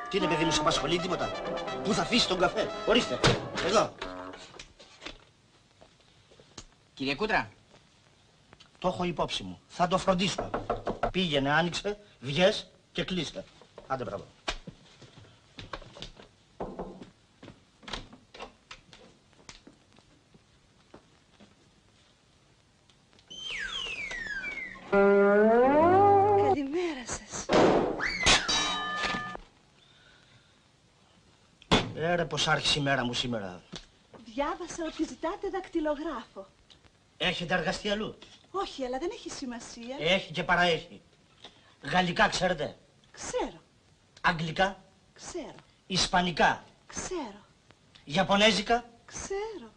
Τι είναι, παιδί μου, σε απασχολεί τίποτα? Πού θα αφήσει τον καφέ? Ορίστε, εδώ. Κύριε Κούτρα. Το έχω υπόψη μου. Θα το φροντίσω. Πήγαινε, άνοιξε, βγες και κλείστε. Άντε, μπράβο. Καλημέρα σας. Ρε, πως άρχισε η μέρα μου σήμερα. Διάβασα ότι ζητάτε δακτυλογράφο. Έχετε εργαστεί αλλού? Όχι, αλλά δεν έχει σημασία. Έχει και παραέχει. Γαλλικά ξέρετε? Ξέρω. Αγγλικά? Ξέρω. Ισπανικά? Ξέρω. Ιαπωνέζικα? Ξέρω.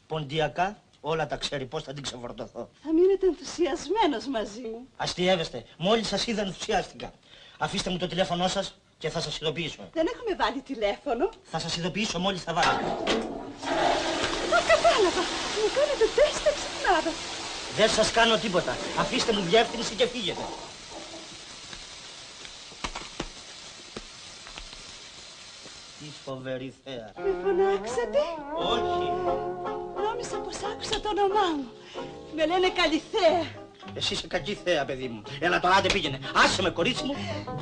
Ποντιακά? Όλα τα ξέρει. Πώς θα την ξεφορτωθώ? Θα μείνετε ενθουσιασμένος μαζί μου. Αστιεύεστε. Μόλις σας είδα ενθουσιάστηκα. Αφήστε μου το τηλέφωνό σας και θα σας ειδοποιήσω. Δεν έχουμε βάλει τηλέφωνο. Θα σας ειδοποιήσω μόλις θα βάλετε. Κατάλαβα. Μου κάνετε τεστ εξυπνάδας. Δεν σας κάνω τίποτα. Αφήστε μου διεύθυνση και φύγετε. Τι φοβερή θέα. Με φωνάξατε? Όχι. Νόμιζα πως άκουσα το όνομά μου. Με λένε Καλυθέα. Εσύ είσαι κακή θέα, παιδί μου. Έλα τώρα, άντε πήγαινε. Άσε με, κορίτσι μου.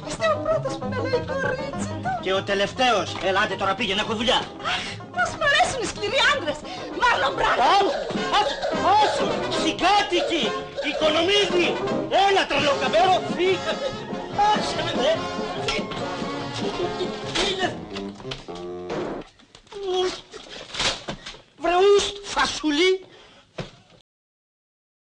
Είστε ο πρώτος που με λέει κορίτσι του. Και ο τελευταίος. Έλα, άντε τώρα πήγαινε, έχω δουλειά. Αχ, πώς μ' αρέσουν οι σκληροί άντρες. Μάρλον Μπράντο. Άσου, συγκάτοικοι, οικονομίδι. Έλα, τρελοκαμπέρο, φύγατε. Άσε με, δε. Βρε ουστ, φασουλί.